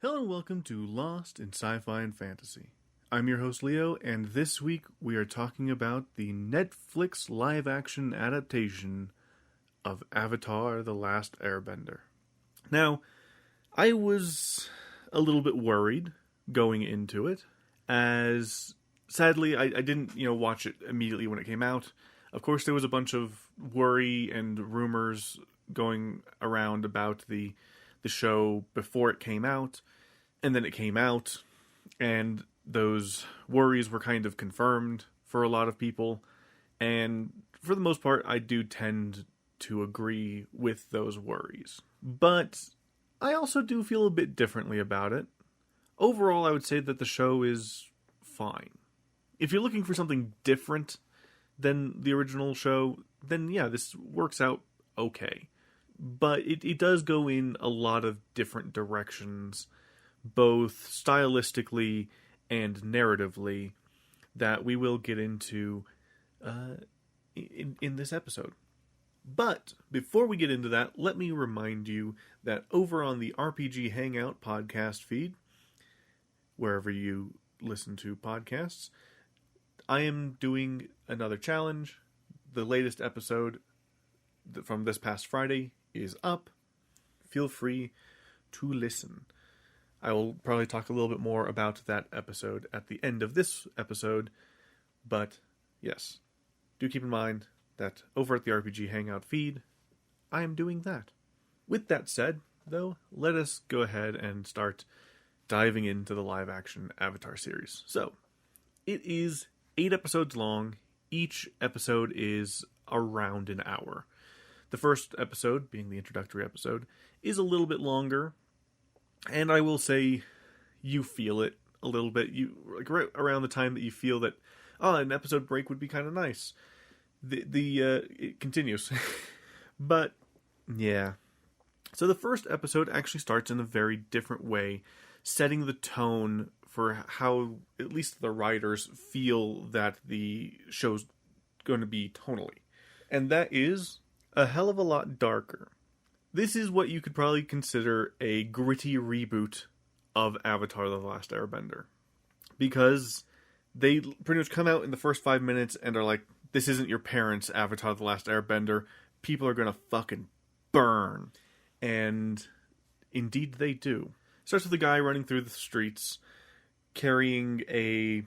Hello and welcome to Lost in Sci-Fi and Fantasy. I'm your host Leo, and this week we are talking about the Netflix live-action adaptation of Avatar: The Last Airbender. Now, I was a little bit worried going into it, as sadly I didn't, watch it immediately when it came out. Of course, there was a bunch of worry and rumors going around about the show before it came out, and then it came out, and those worries were kind of confirmed for a lot of people, and for the most part, I do tend to agree with those worries. But I also do feel a bit differently about it. Overall, I would say that the show is fine. If you're looking for something different than the original show, then yeah, this works out okay. But it does go in a lot of different directions, both stylistically and narratively, that we will get into in this episode. But before we get into that, let me remind you that over on the RPG Hangout podcast feed, wherever you listen to podcasts, I am doing another challenge. The latest episode from this past Friday is up. Feel free to listen. I will probably talk a little bit more about that episode at the end of this episode, but yes, do keep in mind that over at the RPG Hangout feed, I am doing that. With that said, though, let us go ahead and start diving into the live-action Avatar series. So, it is 8 episodes long. Each episode is around an hour. The first episode, being the introductory episode, is a little bit longer, and I will say you feel it a little bit. You like right around the time that you feel that an episode break would be kind of nice. It continues, but yeah. So the first episode actually starts in a very different way, setting the tone for how at least the writers feel that the show's going to be tonally, and that is a hell of a lot darker. This is what you could probably consider a gritty reboot of Avatar: The Last Airbender. Because they pretty much come out in the first 5 minutes and are like, this isn't your parents' Avatar: The Last Airbender. People are gonna fucking burn. And indeed they do. Starts with a guy running through the streets carrying a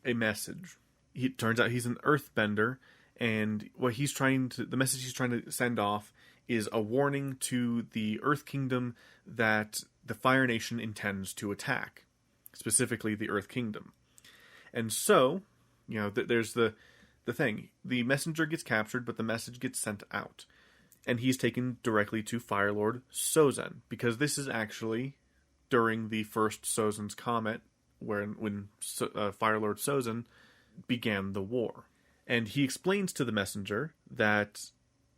message. It turns out he's an earthbender, and the message he's trying to send off is a warning to the Earth Kingdom that the Fire Nation intends to attack, specifically the Earth Kingdom. And so, there's the thing. The messenger gets captured, but the message gets sent out. And he's taken directly to Fire Lord Sozin, because this is actually during the first Sozin's Comet, when Fire Lord Sozin began the war. And he explains to the messenger that,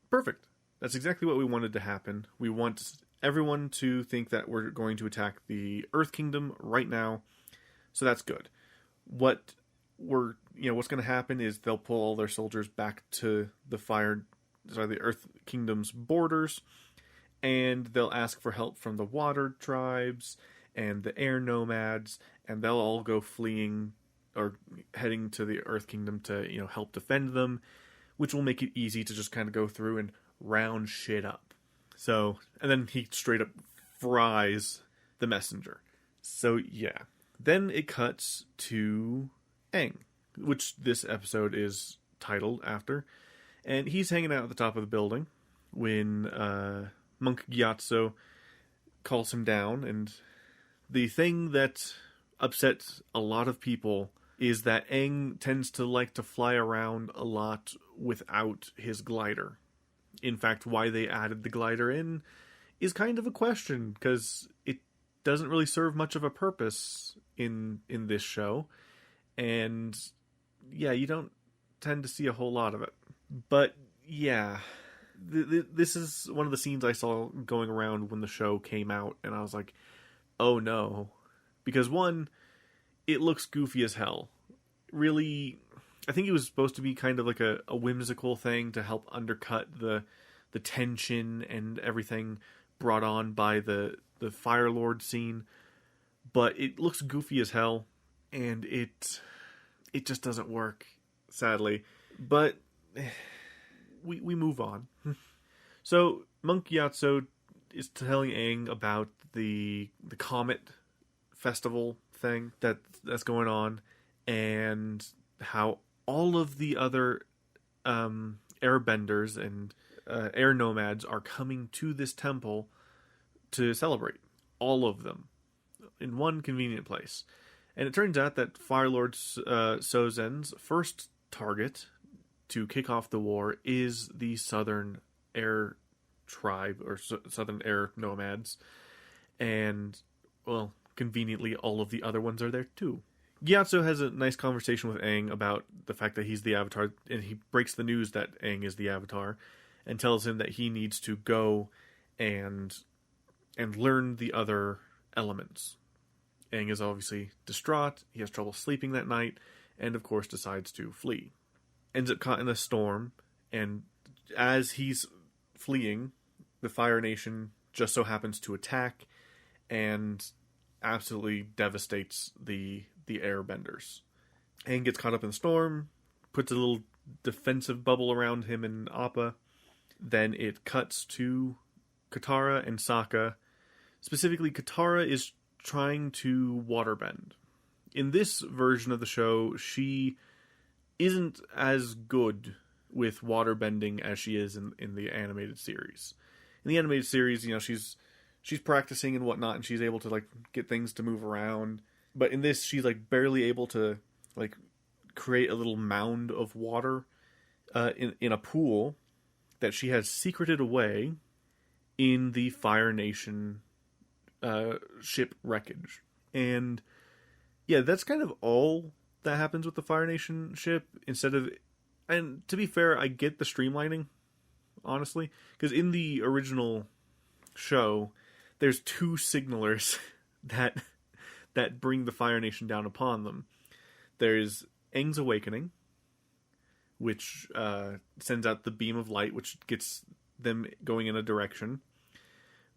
perfect, that's exactly what we wanted to happen. We want everyone to think that we're going to attack the Earth Kingdom right now, so that's good. What's going to happen is they'll pull all their soldiers back to the Earth Kingdom's borders, and they'll ask for help from the water tribes and the air nomads, and they'll all go fleeing or heading to the Earth Kingdom to, help defend them, which will make it easy to just kind of go through and round shit up. So, and then he straight up fries the messenger. So, yeah. Then it cuts to Aang, which this episode is titled after, and he's hanging out at the top of the building when Monk Gyatso calls him down, and the thing that upsets a lot of people is that Aang tends to like to fly around a lot without his glider. In fact, why they added the glider in is kind of a question, because it doesn't really serve much of a purpose in this show. And yeah, you don't tend to see a whole lot of it. But yeah, this is one of the scenes I saw going around when the show came out, and I was like, oh no. Because one, it looks goofy as hell. Really, I think it was supposed to be kind of like a whimsical thing to help undercut the tension and everything brought on by the Fire Lord scene. but it looks goofy as hell, and it just doesn't work, sadly. But we move on. So Monk Gyatso is telling Aang about the comet festival thing that's going on, and how all of the other airbenders and air nomads are coming to this temple to celebrate. All of them in one convenient place. And it turns out that Fire Lord Sozen's first target to kick off the war is the Southern Air Tribe, or Southern Air Nomads. And, well, conveniently, all of the other ones are there too. Gyatso has a nice conversation with Aang about the fact that he's the Avatar, and he breaks the news that Aang is the Avatar, and tells him that he needs to go and learn the other elements. Aang is obviously distraught, he has trouble sleeping that night, and of course decides to flee. Ends up caught in a storm, and as he's fleeing, the Fire Nation just so happens to attack, and absolutely devastates the airbenders. Aang gets caught up in the storm, puts a little defensive bubble around him and Appa. Then it cuts to Katara and Sokka. Specifically, Katara is trying to waterbend. In this version of the show, she isn't as good with waterbending as she is in the animated series. In the animated series, she's practicing and whatnot, and she's able to get things to move around. But in this, she's barely able to create a little mound of water in a pool that she has secreted away in the Fire Nation ship wreckage. And yeah, that's kind of all that happens with the Fire Nation ship. And to be fair, I get the streamlining, honestly, because in the original show, there's 2 signalers that bring the Fire Nation down upon them. There's Aang's Awakening, which sends out the beam of light, which gets them going in a direction.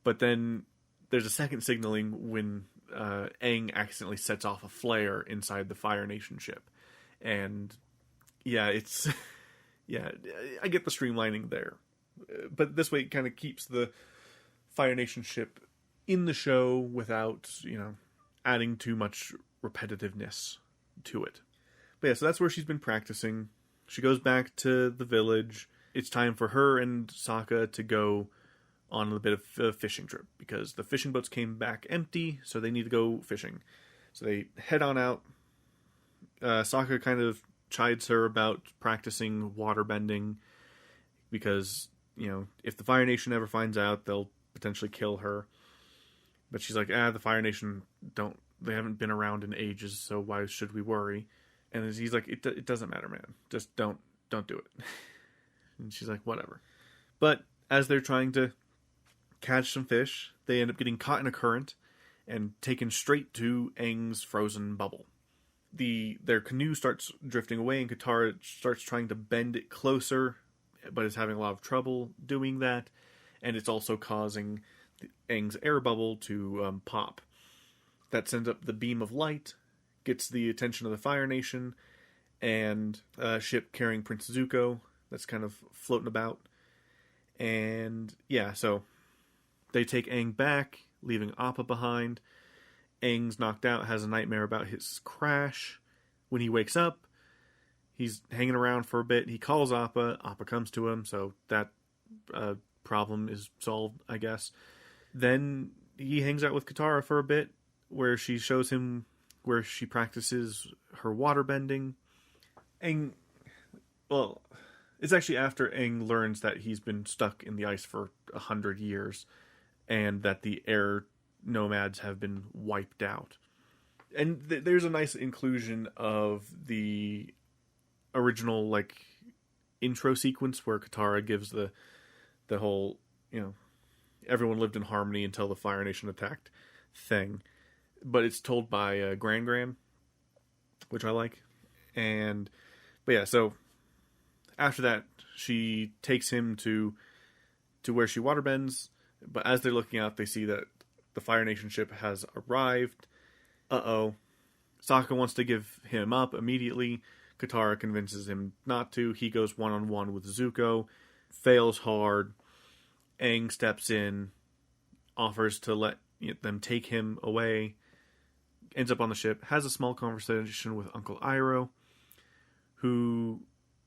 But then there's a second signaling when Aang accidentally sets off a flare inside the Fire Nation ship. And yeah, it's... yeah, I get the streamlining there. But this way it kind of keeps the Fire Nation ship in the show without, adding too much repetitiveness to it. But yeah, so that's where she's been practicing. She goes back to the village. It's time for her and Sokka to go on a bit of a fishing trip, because the fishing boats came back empty, so they need to go fishing. So they head on out. Sokka kind of chides her about practicing waterbending, because, if the Fire Nation ever finds out, they'll potentially kill her. But she's like, the Fire Nation they haven't been around in ages, so why should we worry? And he's like, it doesn't matter, man. Just don't do it. And she's like, whatever. But as they're trying to catch some fish, they end up getting caught in a current and taken straight to Aang's frozen bubble. Their canoe starts drifting away, and Katara starts trying to bend it closer, but is having a lot of trouble doing that. And it's also causing Aang's air bubble to pop. That sends up the beam of light, gets the attention of the Fire Nation, and a ship carrying Prince Zuko that's kind of floating about. And yeah, so they take Aang back, leaving Appa behind. Aang's knocked out, has a nightmare about his crash. When he wakes up, he's hanging around for a bit. He calls Appa. Appa comes to him, so that problem is solved, I guess. Then he hangs out with Katara for a bit, where she shows him where she practices her waterbending. Aang, well, it's actually after Aang learns that he's been stuck in the ice for 100 years, and that the air nomads have been wiped out. And there's a nice inclusion of the original, intro sequence where Katara gives the whole, everyone lived in harmony until the Fire Nation attacked thing. But it's told by Gran, which I like. But yeah, so after that, she takes him to where she waterbends. But as they're looking out, they see that the Fire Nation ship has arrived. uh-oh. Sokka wants to give him up immediately. Katara convinces him not to. He goes one-on-one with Zuko, fails hard. Aang steps in, offers to let them take him away, ends up on the ship, has a small conversation with Uncle Iroh, who,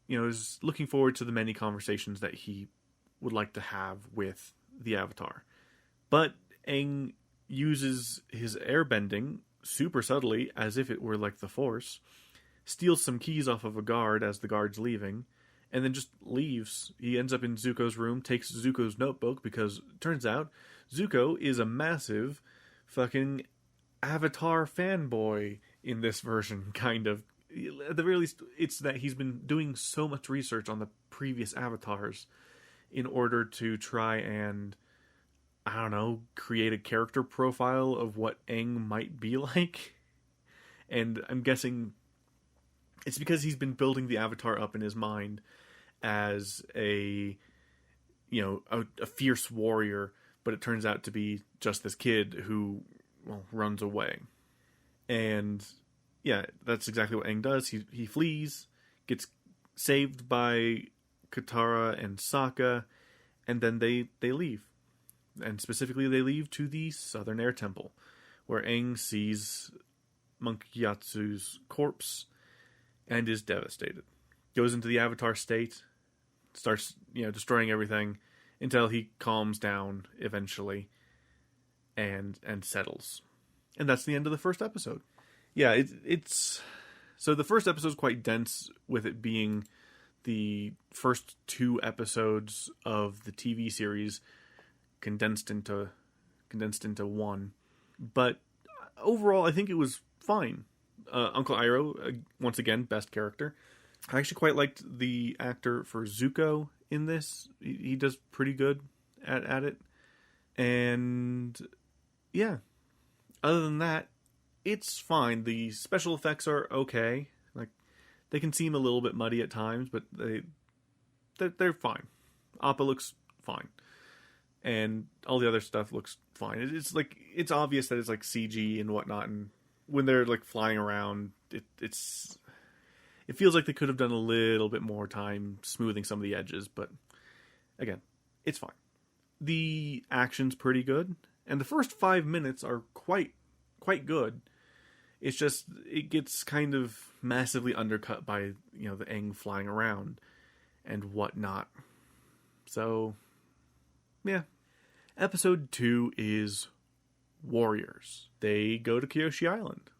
is looking forward to the many conversations that he would like to have with the Avatar. But Aang uses his airbending super subtly, as if it were like the Force, steals some keys off of a guard as the guard's leaving, and then just leaves. He ends up in Zuko's room, takes Zuko's notebook, because it turns out Zuko is a massive fucking Avatar fanboy in this version, kind of. At the very least, it's that he's been doing so much research on the previous Avatars in order to try and, I don't know, create a character profile of what Aang might be like. And I'm guessing it's because he's been building the Avatar up in his mind as a fierce warrior, but it turns out to be just this kid who, runs away. And yeah, that's exactly what Aang does. He flees, gets saved by Katara and Sokka, and then they leave. And specifically, they leave to the Southern Air Temple, where Aang sees Monk Gyatso's corpse and is devastated. Goes into the Avatar state, starts destroying everything until he calms down eventually and settles. And that's the end of the first episode. Yeah, it's so the first episode is quite dense, with it being the first 2 episodes of the TV series condensed into one. But overall, I think it was fine. Uncle Iroh, once again, best character. I actually quite liked the actor for Zuko in this. He does pretty good at it. And yeah, other than that, it's fine. The special effects are okay. Like, they can seem a little bit muddy at times, but they're fine. Appa looks fine, and all the other stuff looks fine. It's obvious that it's like CG and whatnot, and when they're like flying around, it feels like they could have done a little bit more time smoothing some of the edges, but again, it's fine. The action's pretty good, and the first 5 minutes are quite good. It's just, it gets kind of massively undercut by, the Aang flying around and whatnot. So, yeah. Episode 2 is Warriors. They go to Kyoshi Island.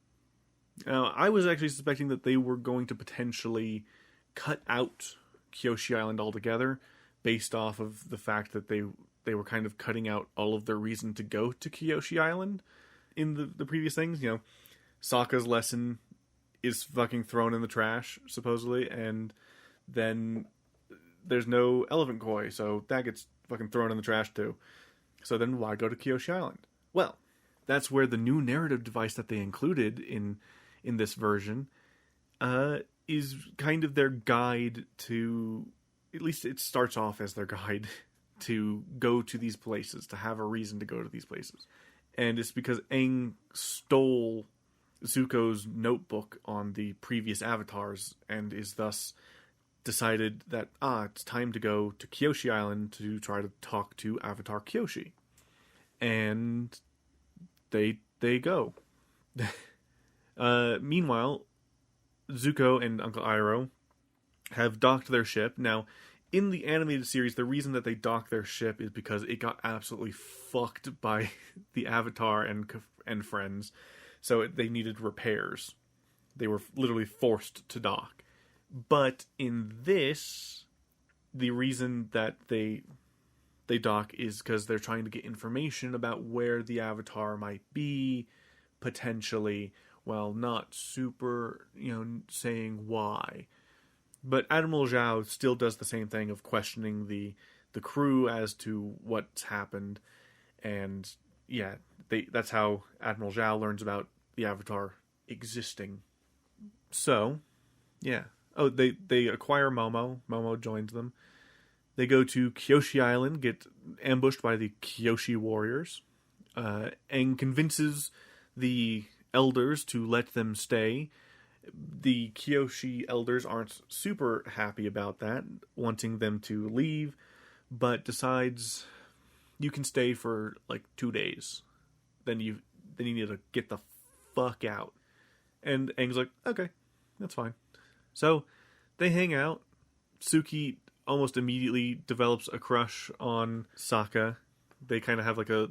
Now, I was actually suspecting that they were going to potentially cut out Kyoshi Island altogether, based off of the fact that they were kind of cutting out all of their reason to go to Kyoshi Island in the previous things. Sokka's lesson is fucking thrown in the trash, supposedly, and then there's no elephant koi, so that gets fucking thrown in the trash too. So then why go to Kyoshi Island? Well, that's where the new narrative device that they included in this version is kind of their guide to, at least it starts off as their guide to go to these places, to have a reason to go to these places. And it's because Aang stole Zuko's notebook on the previous Avatars, and is thus decided that, it's time to go to Kyoshi Island to try to talk to Avatar Kyoshi. And they go. Meanwhile, Zuko and Uncle Iroh have docked their ship. Now, in the animated series, the reason that they docked their ship is because it got absolutely fucked by the Avatar and friends. So they needed repairs. They were literally forced to dock. But in this, the reason that they dock is because they're trying to get information about where the Avatar might be, potentially. Well, not super, saying why. But Admiral Zhao still does the same thing of questioning the crew as to what's happened. And yeah, that's how Admiral Zhao learns about the Avatar existing. So, yeah. Oh, they acquire Momo. Momo joins them. They go to Kyoshi Island, get ambushed by the Kyoshi warriors. Aang convinces the elders to let them stay. The Kyoshi elders aren't super happy about that, wanting them to leave, but decides you can stay for like 2 days. Then you need to get the fuck out. And Aang's like, okay, that's fine. So they hang out. Suki almost immediately develops a crush on Sokka. They kind of have like a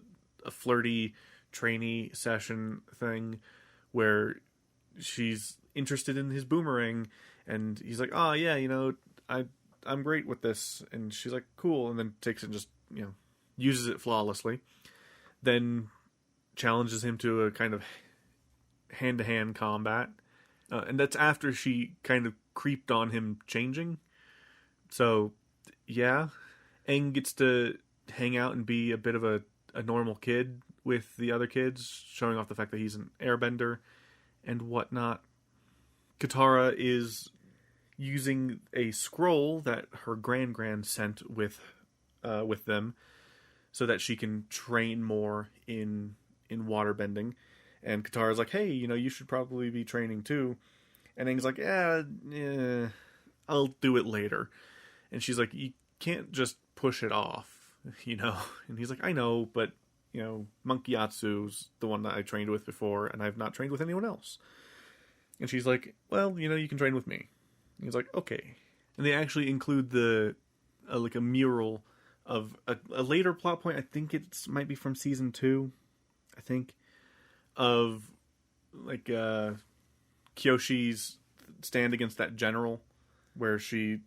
flirty trainee session thing where she's interested in his boomerang, and he's like, oh yeah, I'm great with this. And she's like, cool, and then takes it and just, uses it flawlessly. Then challenges him to a kind of hand-to-hand combat. And that's after she kind of creeped on him changing. So, yeah. Aang gets to hang out and be a bit of a normal kid with the other kids, showing off the fact that he's an airbender and whatnot. Katara is using a scroll that her grand sent with them so that she can train more in waterbending. And Katara's like, hey, you should probably be training too. And Aang's like, yeah, I'll do it later. And she's like, you can't just push it off, And he's like, I know, but, Monkey Yatsu's the one that I trained with before, and I've not trained with anyone else. And she's like, well, you can train with me. And he's like, okay. And they actually include a mural of a later plot point. I think it might be from season 2, I think, of like Kyoshi's stand against that general, where she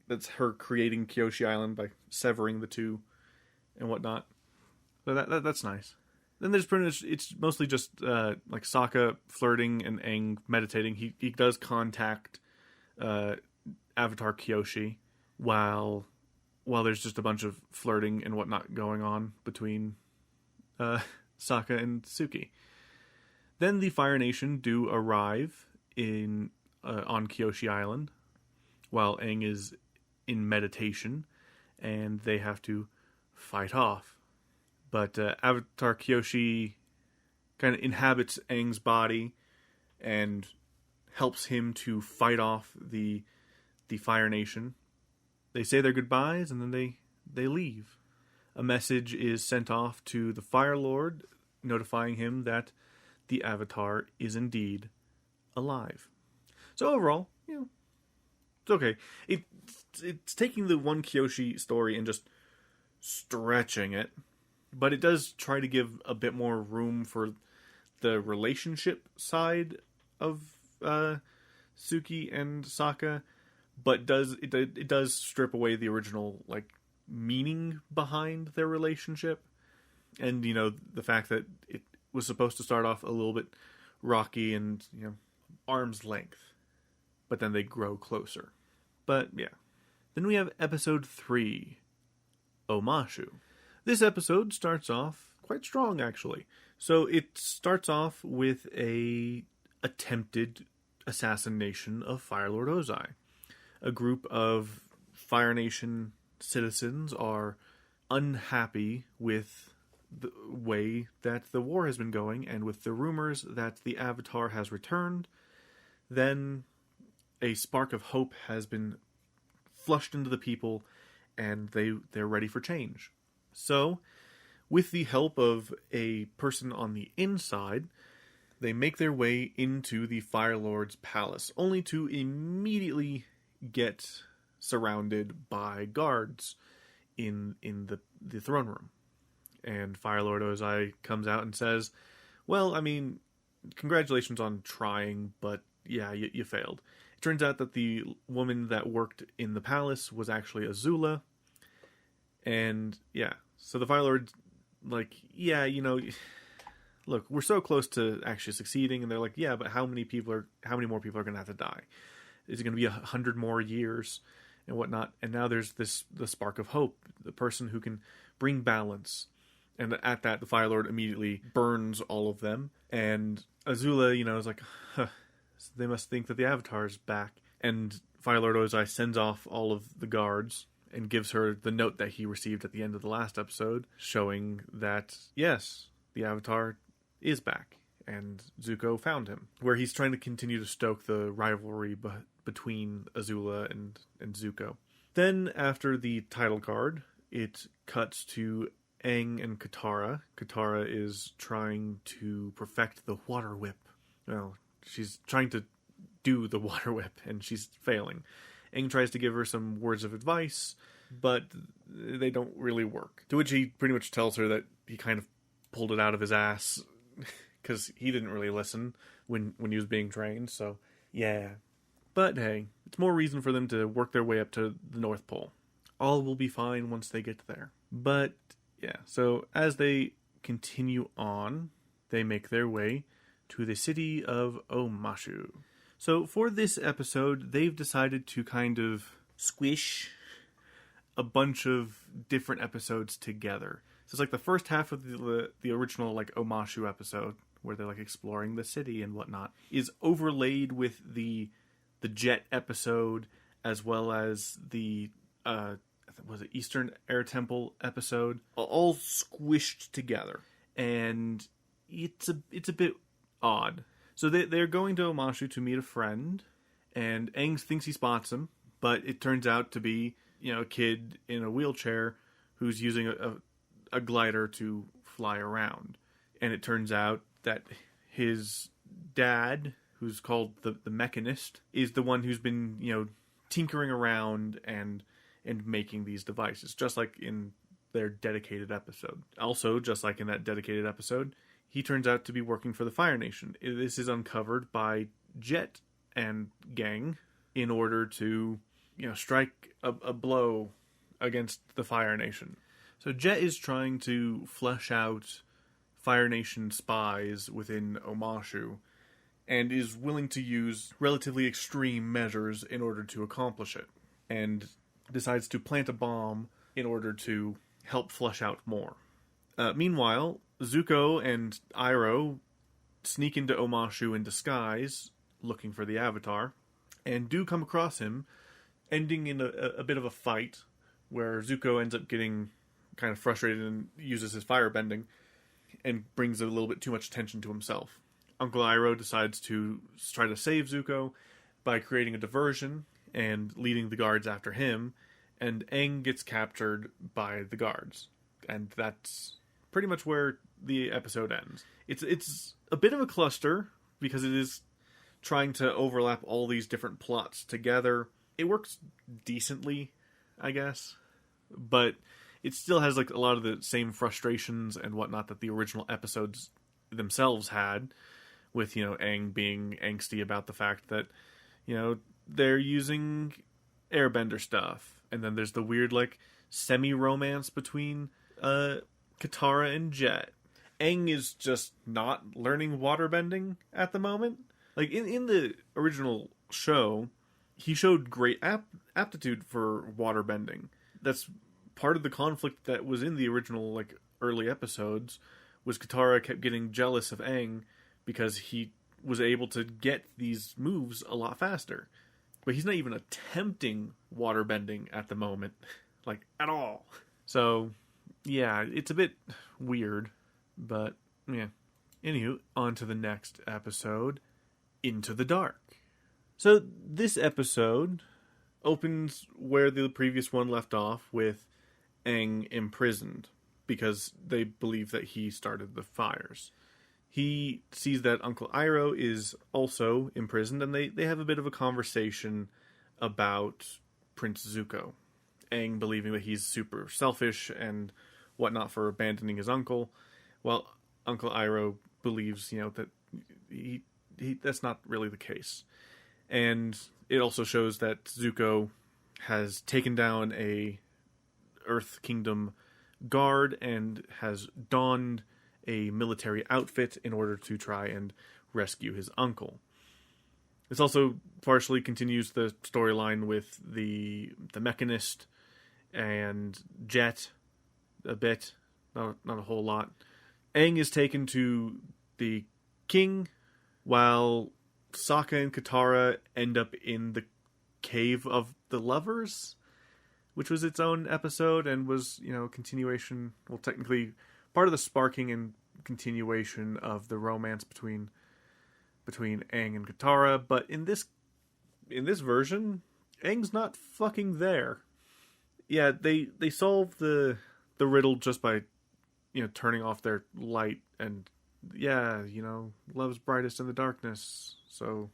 that's her creating Kyoshi Island by severing the two and whatnot. So that's nice. Then there's pretty much, it's mostly just like Sokka flirting and Aang meditating. He does contact Avatar Kyoshi while there's just a bunch of flirting and whatnot going on between Sokka and Suki. Then the Fire Nation do arrive on Kyoshi Island while Aang is in meditation, and they have to fight off. But Avatar Kyoshi kind of inhabits Aang's body and helps him to fight off the Fire Nation. They say their goodbyes, and then they leave. A message is sent off to the Fire Lord, notifying him that the Avatar is indeed alive. So overall, it's okay. It's taking the one Kyoshi story and just stretching it, but it does try to give a bit more room for the relationship side of Suki and Sokka, but it does strip away the original meaning behind their relationship, and the fact that it was supposed to start off a little bit rocky and arm's length, but then they grow closer. But yeah. Then we have episode 3, Omashu. This episode starts off quite strong, actually. So it starts off with a attempted assassination of Fire Lord Ozai. A group of Fire Nation citizens are unhappy with the way that the war has been going, and with the rumors that the Avatar has returned. Then a spark of hope has been flushed into the people, and they're ready for change. So, with the help of a person on the inside, they make their way into the Fire Lord's palace, only to immediately get surrounded by guards in the throne room. And Fire Lord Ozai comes out and says, well, I mean, congratulations on trying, but yeah, you failed. It turns out that the woman that worked in the palace was actually Azula. And yeah, so the Fire Lord's like, yeah, look, we're so close to actually succeeding. And they're like, yeah, but how many more people are going to have to die? Is it going to be 100 more years and whatnot? And now there's the spark of hope, the person who can bring balance. And at that, the Fire Lord immediately burns all of them. And Azula, is like, huh, they must think that the Avatar's back. And Fire Lord Ozai sends off all of the guards and gives her the note that he received at the end of the last episode, showing that, yes, the Avatar is back. and Zuko found him, where he's trying to continue to stoke the rivalry between Azula and Zuko. Then, after the title card, it cuts to Aang and Katara. Katara is trying to perfect the water whip. Well, she's trying to do the water whip, and she's failing. Aang tries to give her some words of advice, but they don't really work. To which he pretty much tells her that he kind of pulled it out of his ass, because he didn't really listen when he was being trained, so yeah. But hey, it's more reason for them to work their way up to the North Pole. All will be fine once they get there. But yeah, so as they continue on, they make their way to the city of Omashu. So for this episode, they've decided to kind of squish a bunch of different episodes together. So it's like the first half of the original like Omashu episode, where they're like exploring the city and whatnot, is overlaid with the Jet episode, as well as the was it Eastern Air Temple episode, all squished together, and it's a bit odd. So they're going to Omashu to meet a friend, and Aang thinks he spots him, but it turns out to be, a kid in a wheelchair who's using a glider to fly around. And it turns out that his dad, who's called the Mechanist, is the one who's been, tinkering around and making these devices, just like in their dedicated episode. Also, just like in that dedicated episode, he turns out to be working for the Fire Nation. This is uncovered by Jet and gang in order to, strike a blow against the Fire Nation. So Jet is trying to flesh out Fire Nation spies within Omashu, and is willing to use relatively extreme measures in order to accomplish it, and decides to plant a bomb in order to help flesh out more. Meanwhile, Zuko and Iroh sneak into Omashu in disguise, looking for the Avatar, and do come across him, ending in a bit of a fight, where Zuko ends up getting kind of frustrated and uses his firebending, and brings a little bit too much attention to himself. Uncle Iroh decides to try to save Zuko by creating a diversion and leading the guards after him, and Aang gets captured by the guards. And that's pretty much where the episode ends. It's a bit of a cluster, because it is trying to overlap all these different plots together. It works decently, I guess, but it still has like a lot of the same frustrations and whatnot that the original episodes themselves had, with, Aang being angsty about the fact that, they're using Airbender stuff. And then there's the weird, like, semi-romance between Katara and Jet. Aang is just not learning waterbending at the moment. Like, in the original show, he showed great aptitude for waterbending. That's part of the conflict that was in the original, like, early episodes, was Katara kept getting jealous of Aang because he was able to get these moves a lot faster. But he's not even attempting waterbending at the moment, like, at all. So, yeah, it's a bit weird, but, yeah. Anywho, on to the next episode, Into the Dark. So, this episode opens where the previous one left off, with Aang imprisoned, because they believe that he started the fires. He sees that Uncle Iroh is also imprisoned, and they have a bit of a conversation about Prince Zuko. Aang believing that he's super selfish and whatnot for abandoning his uncle, while Uncle Iroh believes, that he that's not really the case. And it also shows that Zuko has taken down a Earth Kingdom guard and has donned a military outfit in order to try and rescue his uncle. This also partially continues the storyline with the Mechanist and Jet a bit, not a whole lot. Aang is taken to the king, while Sokka and Katara end up in the Cave of the Lovers, which was its own episode and was, continuation, well, technically part of the sparking and continuation of the romance between Aang and Katara, but in this version, Aang's not fucking there. Yeah, they solve the riddle just by turning off their light, and love's brightest in the darkness. So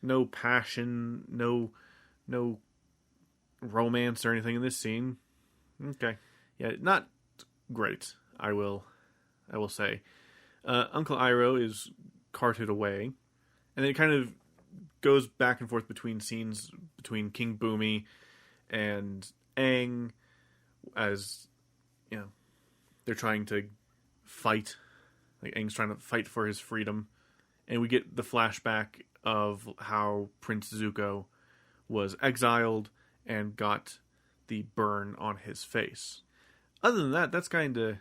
no passion, no romance or anything in this scene. Okay. Yeah, not great, I will say. Uncle Iroh is carted away, and it kind of goes back and forth between scenes between King Bumi and Aang, as they're trying to fight. Like, Aang's trying to fight for his freedom, and we get the flashback of how Prince Zuko was exiled and got the burn on his face. Other than that, that's kind of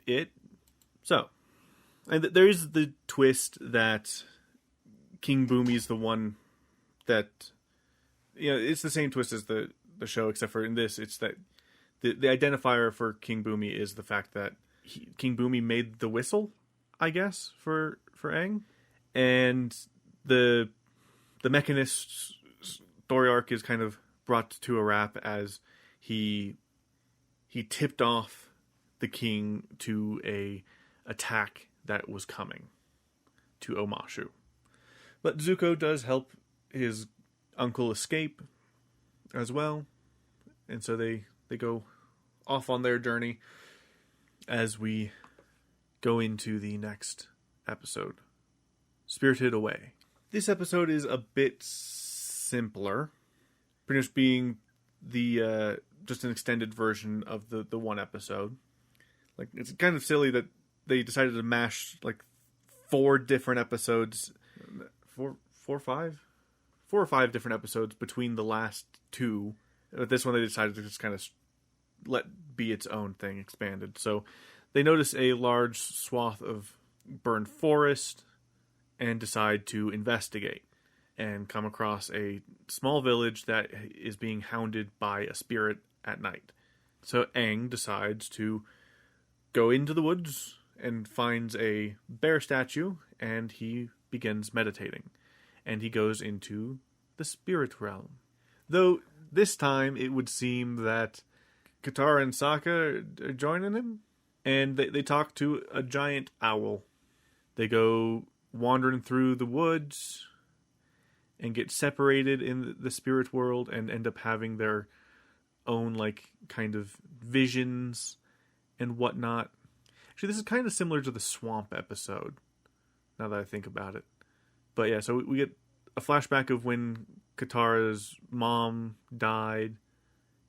it. So, and there is the twist that King Bumi is the one that, it's the same twist as the show, except for in this, it's that the identifier for King Bumi is the fact that King Bumi made the whistle, I guess, for Aang. And the Mechanist's story arc is kind of brought to a wrap as he tipped off the king to a attack that was coming to Omashu. But Zuko does help his uncle escape as well, and so they go off on their journey as we go into the next episode, Spirited Away. This episode is a bit simpler, pretty much being the just an extended version of the one episode. Like, it's kind of silly that they decided to mash like 4 different episodes, 4 or 5 different episodes between the last 2. But this one they decided to just kind of let be its own thing, expanded. So they notice a large swath of burned forest and decide to investigate and come across a small village that is being hounded by a spirit at night. So Aang decides to go into the woods and finds a bear statue, and he begins meditating. And he goes into the spirit realm. Though this time it would seem that Katara and Sokka are joining him, and they talk to a giant owl. They go wandering through the woods and get separated in the spirit world and end up having their own, like, kind of visions and whatnot. Actually, this is kind of similar to the swamp episode, now that I think about it. But yeah, so we get a flashback of when Katara's mom died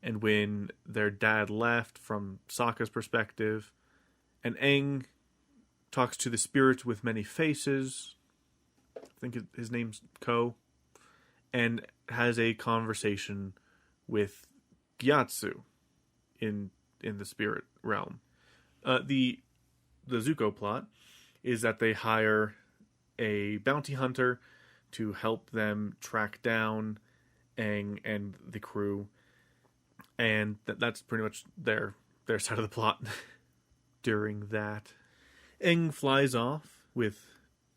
and when their dad left from Sokka's perspective. And Aang talks to the spirit with many faces. I think his name's Ko. And has a conversation with Gyatso in the spirit realm. The Zuko plot is that they hire a bounty hunter to help them track down Aang and the crew, and that's pretty much their side of the plot. During that, Aang flies off with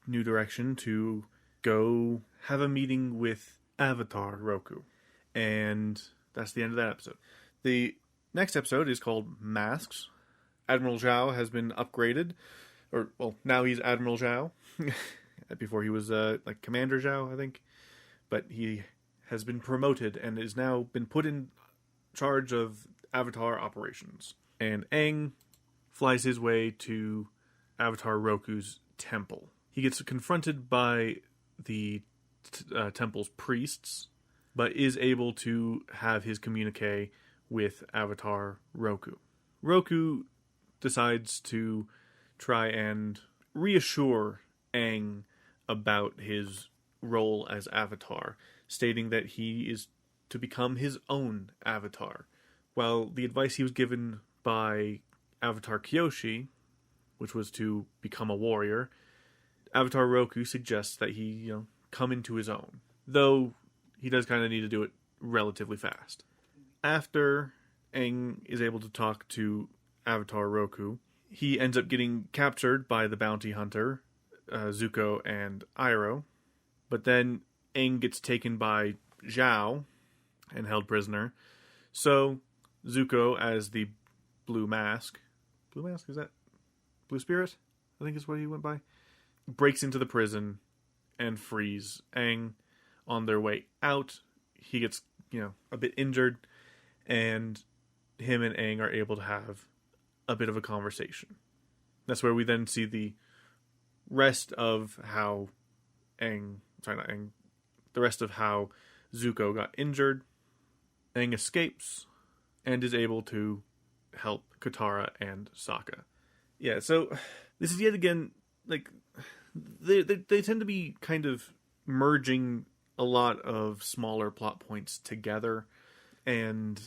New Direction to go have a meeting with Avatar Roku, and that's the end of that episode. The next episode is called Masks. Admiral Zhao has been upgraded, now he's Admiral Zhao. Before he was like Commander Zhao, I think, but he has been promoted and is now been put in charge of Avatar operations. And Aang flies his way to Avatar Roku's temple. He gets confronted by the temple's priests, but is able to have his communique with Avatar Roku. Roku decides to try and reassure Aang about his role as Avatar, stating that he is to become his own Avatar. While the advice he was given by Avatar Kyoshi, which was to become a warrior, Avatar Roku suggests that he, come into his own. Though he does kind of need to do it relatively fast. After Aang is able to talk to Avatar Roku, he ends up getting captured by the bounty hunter, Zuko and Iroh. But then Aang gets taken by Zhao and held prisoner. So Zuko, as the Blue Mask, is that Blue Spirit? I think is what he went by. Breaks into the prison and frees Aang. On their way out, he gets, a bit injured, and him and Aang are able to have a bit of a conversation. That's where we then see the rest of how the rest of how Zuko got injured. Aang escapes and is able to help Katara and Sokka. Yeah, so this is yet again, like, they tend to be kind of merging a lot of smaller plot points together, and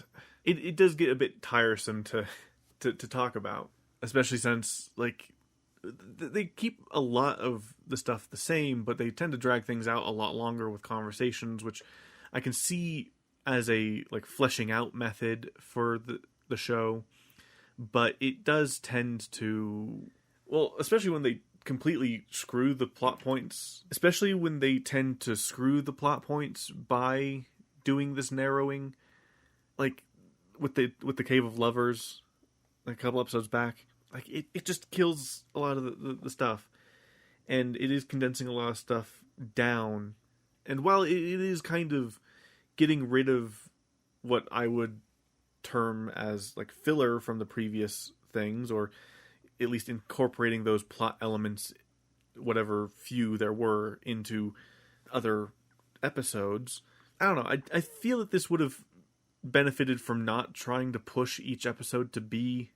it does get a bit tiresome to talk about, especially since, like, they keep a lot of the stuff the same, but they tend to drag things out a lot longer with conversations, which I can see as a, like, fleshing out method for the show, but it does tend to, well, especially when they completely screw the plot points, especially when they tend to screw the plot points by doing this narrowing, like with the Cave of Lovers, like a couple episodes back. Like, it just kills a lot of the stuff, and it is condensing a lot of stuff down. And while it is kind of getting rid of what I would term as, like, filler from the previous things, or at least incorporating those plot elements, whatever few there were, into other episodes, I don't know, I feel that this would have benefited from not trying to push each episode to be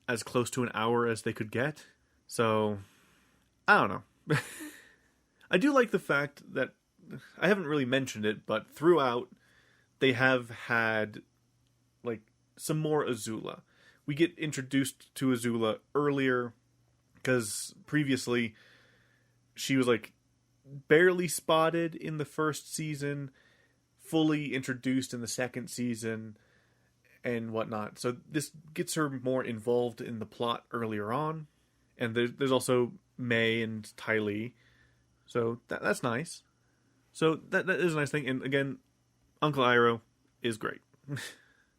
as close to an hour as they could get. So, I don't know. I do like the fact that, I haven't really mentioned it, but throughout, they have had, like, some more Azula. We get introduced to Azula earlier, because previously she was, like, barely spotted in the first season, fully introduced in the second season, and whatnot. So this gets her more involved in the plot earlier on. And there's also May and Ty Lee. So that's nice. So that is a nice thing. And again, Uncle Iroh is great.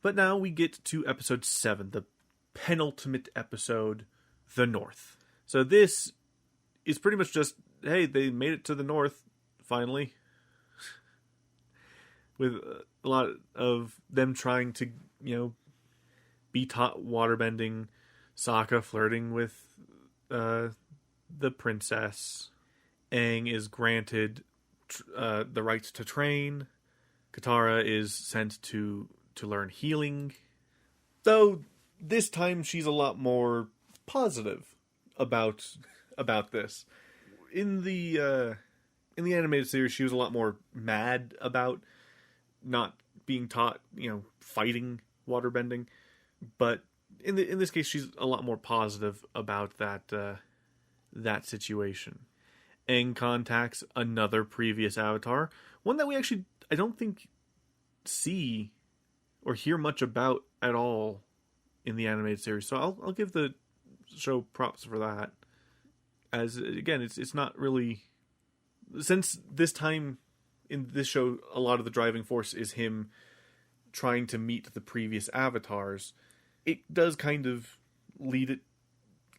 But now we get to episode 7, the penultimate episode, The North. So this is pretty much just, hey, they made it to the North, finally. With a lot of them trying to, be taught waterbending, Sokka flirting with the princess. Aang is granted the right to train. Katara is sent to learn healing. Though this time she's a lot more positive about this. In the animated series, she was a lot more mad about not being taught, fighting waterbending. But in this case, she's a lot more positive about that situation. Aang contacts another previous avatar, one that we actually, I don't think, see or hear much about at all in the animated series. So I'll give the show props for that. As, again, it's not really, since this time in this show, a lot of the driving force is him trying to meet the previous avatars. It does kind of lead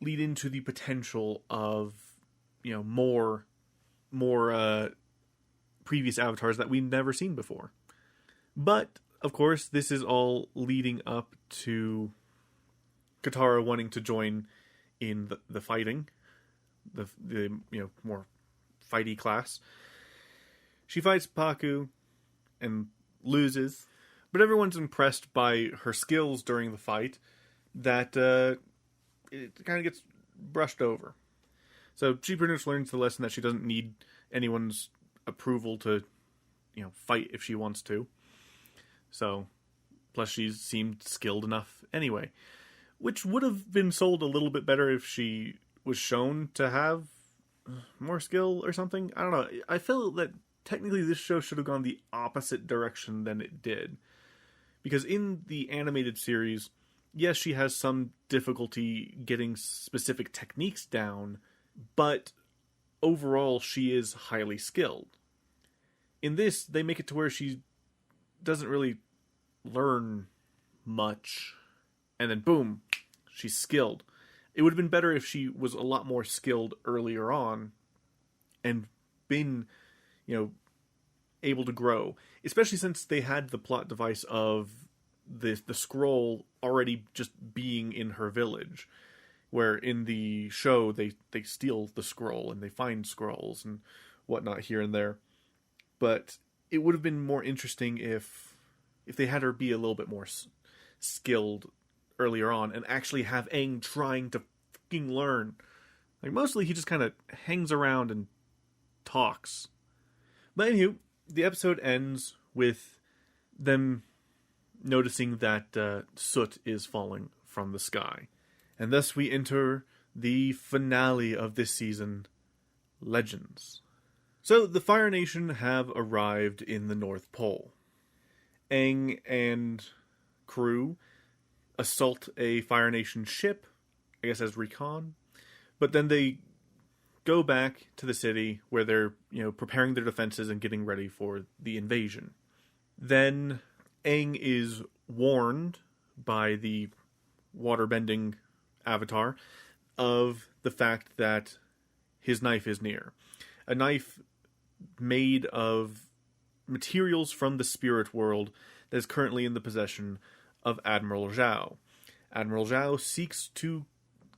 into the potential of, more previous avatars that we've never seen before. But of course, this is all leading up to Katara wanting to join in the fighting, the more fighty class. She fights Paku and loses, but everyone's impressed by her skills during the fight that it kind of gets brushed over. So she pretty much learns the lesson that she doesn't need anyone's approval to, fight if she wants to. So, plus she seemed skilled enough anyway. Which would have been sold a little bit better if she was shown to have more skill or something. I don't know. I feel that technically this show should have gone the opposite direction than it did. Because in the animated series, yes, she has some difficulty getting specific techniques down, but overall she is highly skilled. In this, they make it to where she doesn't really learn much, and then boom, she's skilled. It would have been better if she was a lot more skilled earlier on and been, able to grow. Especially since they had the plot device of the scroll already just being in her village. Where in the show, they steal the scroll and they find scrolls and whatnot here and there. But it would have been more interesting if they had her be a little bit more skilled earlier on and actually have Aang trying to fucking learn. Like, mostly he just kind of hangs around and talks. But anywho, the episode ends with them noticing that soot is falling from the sky. And thus we enter the finale of this season, Legends. So the Fire Nation have arrived in the North Pole. Aang and crew assault a Fire Nation ship, I guess as recon, but then they go back to the city where they're, preparing their defenses and getting ready for the invasion. Then Aang is warned by the waterbending avatar of the fact that his knife is near. A knife made of materials from the spirit world that is currently in the possession of Admiral Zhao. Admiral Zhao seeks to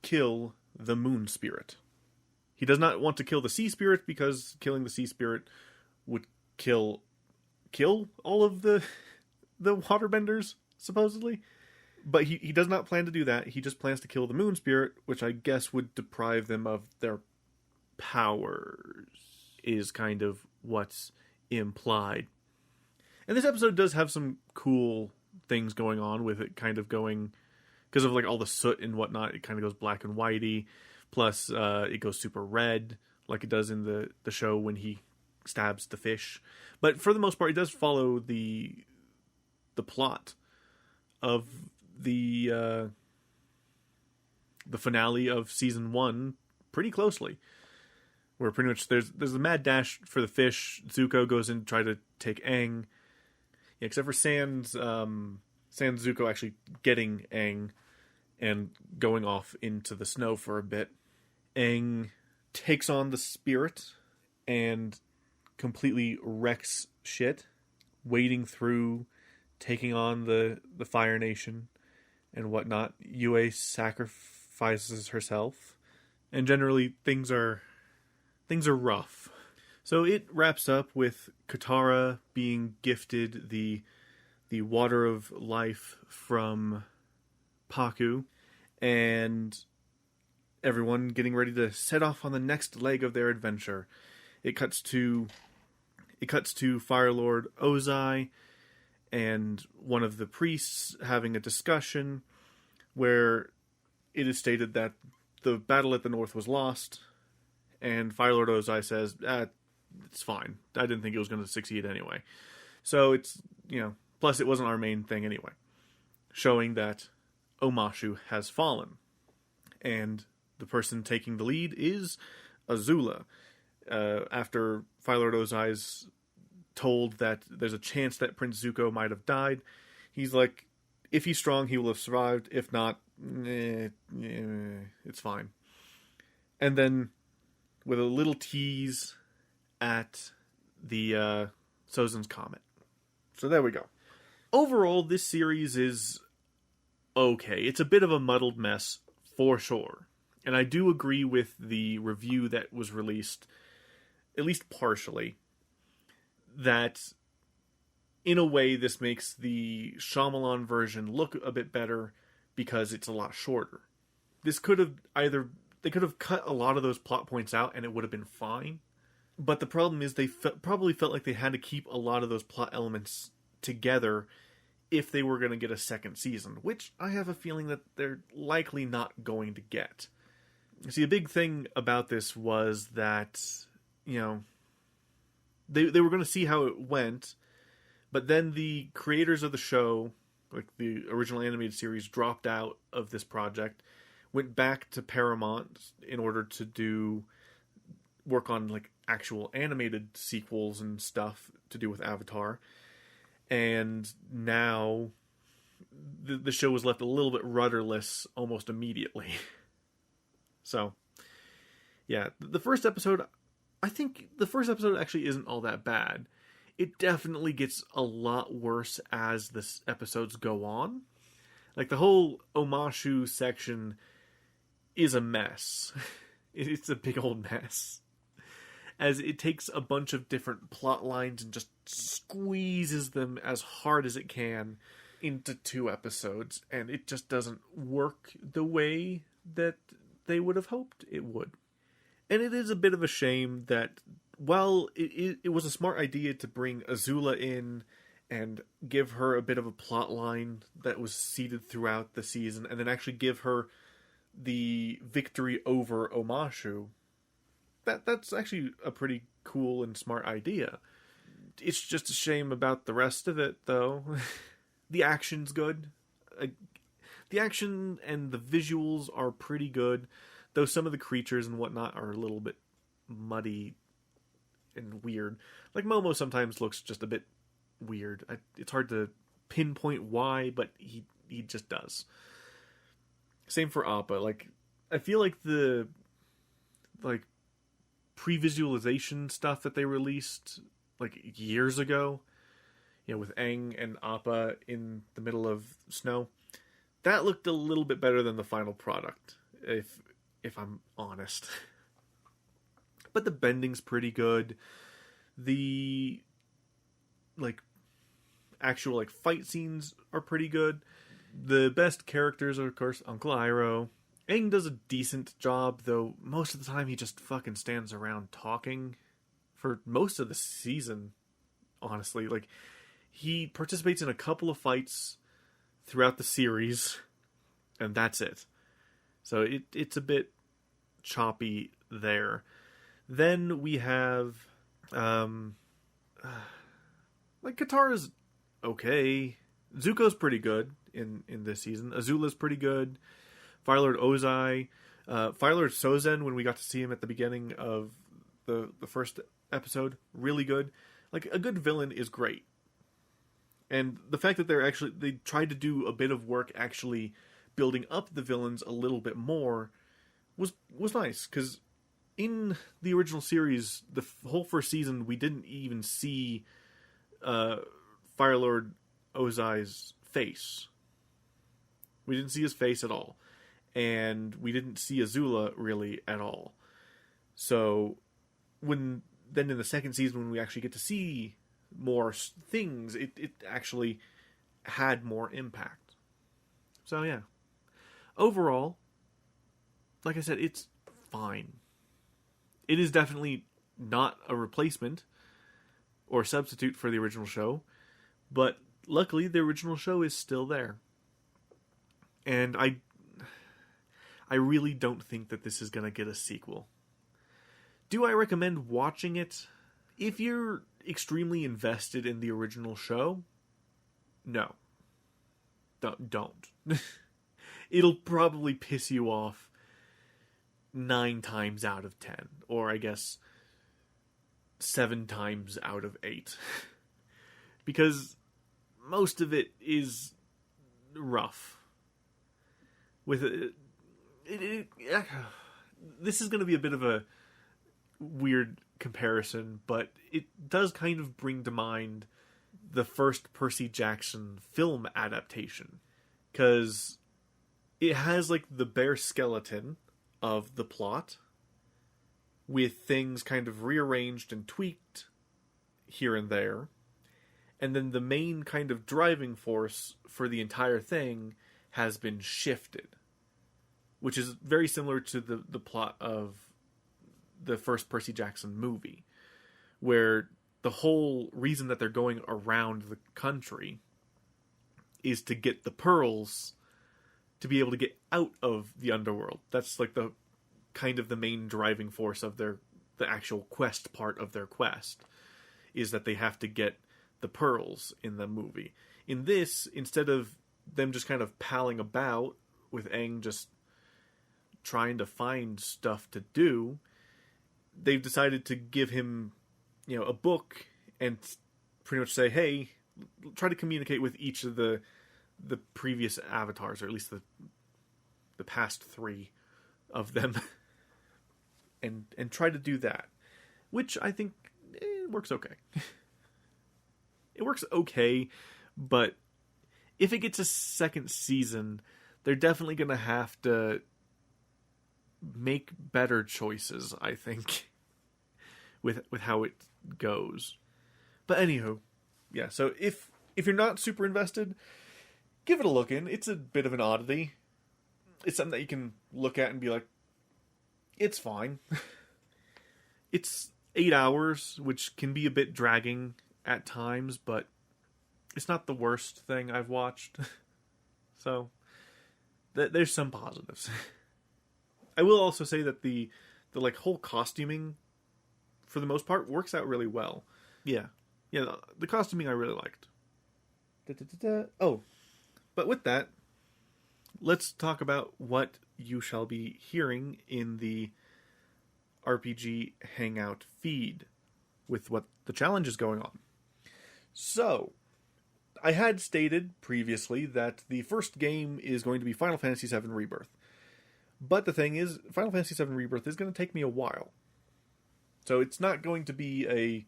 kill the moon spirit. He does not want to kill the sea spirit because killing the sea spirit would kill all of the waterbenders, supposedly. But he does not plan to do that. He just plans to kill the moon spirit, which I guess would deprive them of their powers, is kind of what's implied. And this episode does have some cool things going on with it, kind of going, because of like all the soot and whatnot, it kind of goes black and whitey. Plus, it goes super red, like it does in the show when he stabs the fish. But for the most part, it does follow the plot of the finale of season 1 pretty closely. Where pretty much there's a mad dash for the fish. Zuko goes in to try to take Aang. Yeah, except for Sans Zuko actually getting Aang and going off into the snow for a bit. Aang takes on the spirit and completely wrecks shit, wading through, taking on the Fire Nation and whatnot. Yue sacrifices herself, and generally things are rough. So it wraps up with Katara being gifted the water of life from Pakku, and everyone getting ready to set off on the next leg of their adventure. It cuts to Fire Lord Ozai and one of the priests having a discussion where it is stated that the battle at the north was lost, and Fire Lord Ozai says, it's fine. I didn't think it was going to succeed anyway. So it's, plus it wasn't our main thing anyway. Showing that Omashu has fallen. And the person taking the lead is Azula. After Fire Lord Ozai's told that there's a chance that Prince Zuko might have died, he's like, if he's strong, he will have survived. If not, it's fine. And then, with a little tease at the Sozin's Comet. So there we go. Overall, this series is okay. It's a bit of a muddled mess, for sure. And I do agree with the review that was released, at least partially, that in a way this makes the Shyamalan version look a bit better because it's a lot shorter. This could have they could have cut a lot of those plot points out and it would have been fine. But the problem is they probably felt like they had to keep a lot of those plot elements together if they were going to get a second season, which I have a feeling that they're likely not going to get. See, a big thing about this was that, they were going to see how it went, but then the creators of the show, Like, the original animated series dropped out of this project, went back to Paramount in order to work on, like, actual animated sequels and stuff to do with Avatar. And now the show was left a little bit rudderless almost immediately. So, yeah, the first episode, I think the first episode actually isn't all that bad. It definitely gets a lot worse as the episodes go on. Like, the whole Omashu section is a mess. It's a big old mess. As it takes a bunch of different plot lines and just squeezes them as hard as it can into 2 episodes, and it just doesn't work the way that they would have hoped it would. And it is a bit of a shame that while it was a smart idea to bring Azula in and give her a bit of a plot line that was seeded throughout the season, and then actually give her the victory over Omashu, that's actually a pretty cool and smart idea. It's just a shame about the rest of it, though. The action's good. The action and the visuals are pretty good, though some of the creatures and whatnot are a little bit muddy and weird. Like, Momo sometimes looks just a bit weird. It's hard to pinpoint why, but he just does. Same for Appa. Like, I feel like the pre-visualization stuff that they released like years ago, with Aang and Appa in the middle of snow, that looked a little bit better than the final product, if I'm honest. But the bending's pretty good. The actual fight scenes are pretty good. The best characters are, of course, Uncle Iroh. Aang does a decent job, though most of the time he just fucking stands around talking for most of the season, honestly. Like, he participates in a couple of fights throughout the series, and that's it. So it's a bit choppy there. Then we have, Katara's okay. Zuko's pretty good in this season. Azula's pretty good. Fire Lord Ozai. Fire Lord Sozen, when we got to see him at the beginning of the first episode, really good. Like, a good villain is great. And the fact that they tried to do a bit of work actually building up the villains a little bit more was nice, because in the original series, the whole first season, we didn't even see Fire Lord Ozai's face. We didn't see his face at all. And we didn't see Azula really at all. So, then in the second season, when we actually get to see more things, it actually had more impact. So, yeah. Overall, like I said, it's fine. It is definitely not a replacement or substitute for the original show, but luckily the original show is still there. And I really don't think that this is going to get a sequel. Do I recommend watching it? If you're extremely invested in the original show, no. Don't. It'll probably piss you off 9 times out of 10. Or I guess 7 times out of 8. Because most of it is rough. With this is going to be a bit of a weird comparison, but it does kind of bring to mind the first Percy Jackson film adaptation, because it has the bare skeleton of the plot with things kind of rearranged and tweaked here and there, and then the main kind of driving force for the entire thing has been shifted, which is very similar to the plot of the first Percy Jackson movie, where the whole reason that they're going around the country is to get the pearls to be able to get out of the underworld. That's the kind of the main driving force of the actual quest part of their quest, is that they have to get the pearls in the movie. In this, instead of them just kind of palling about with Aang just trying to find stuff to do, they've decided to give him, a book and pretty much say, hey, try to communicate with each of the previous avatars, or at least the past 3 of them, and try to do that, which I think works okay. It works okay, but if it gets a second season, they're definitely going to have to make better choices, I think, with how it goes. But anywho, yeah, so if you're not super invested, give it a look in. It's a bit of an oddity. It's something that you can look at and be like, it's fine. It's 8 hours, which can be a bit dragging at times, but it's not the worst thing I've watched. So, there's some positives. I will also say that the whole costuming, for the most part, works out really well. Yeah, the costuming I really liked. Oh, but with that, let's talk about what you shall be hearing in the RPG Hangout feed with what the challenge is going on. So, I had stated previously that the first game is going to be Final Fantasy VII Rebirth. But the thing is, Final Fantasy VII Rebirth is going to take me a while. So it's not going to be a,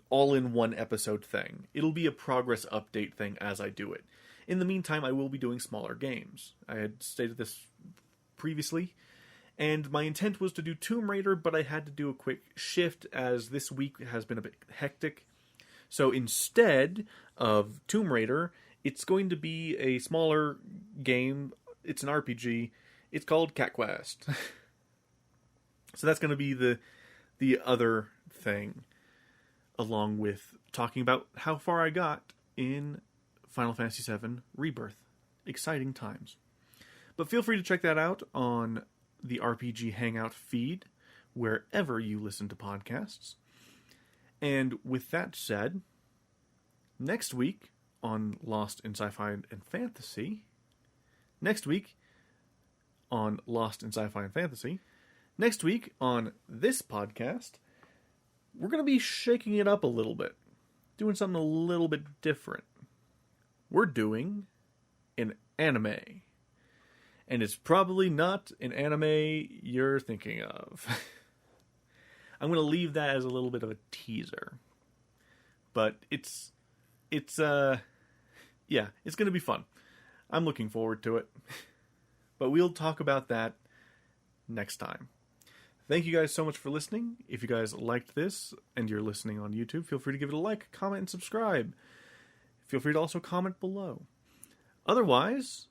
all-in-one episode thing. It'll be a progress update thing as I do it. In the meantime, I will be doing smaller games. I had stated this previously, and my intent was to do Tomb Raider, but I had to do a quick shift as this week has been a bit hectic. So instead of Tomb Raider, it's going to be a smaller game. It's an RPG. It's called Cat Quest. So that's going to be the other thing, along with talking about how far I got in Final Fantasy VII Rebirth. Exciting times. But feel free to check that out on the RPG Hangout feed, wherever you listen to podcasts. And with that said, next week on Lost in Sci-Fi and Fantasy, next week on this podcast, we're going to be shaking it up a little bit, doing something a little bit different. We're doing an anime. And it's probably not an anime you're thinking of. I'm going to leave that as a little bit of a teaser. But it's going to be fun. I'm looking forward to it. But we'll talk about that next time. Thank you guys so much for listening. If you guys liked this and you're listening on YouTube, feel free to give it a like, comment, and subscribe. Feel free to also comment below. Otherwise,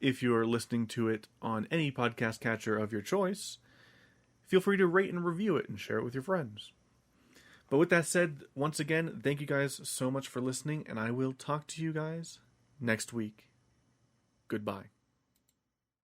if you're listening to it on any podcast catcher of your choice, feel free to rate and review it and share it with your friends. But with that said, once again, thank you guys so much for listening, and I will talk to you guys next week. Goodbye.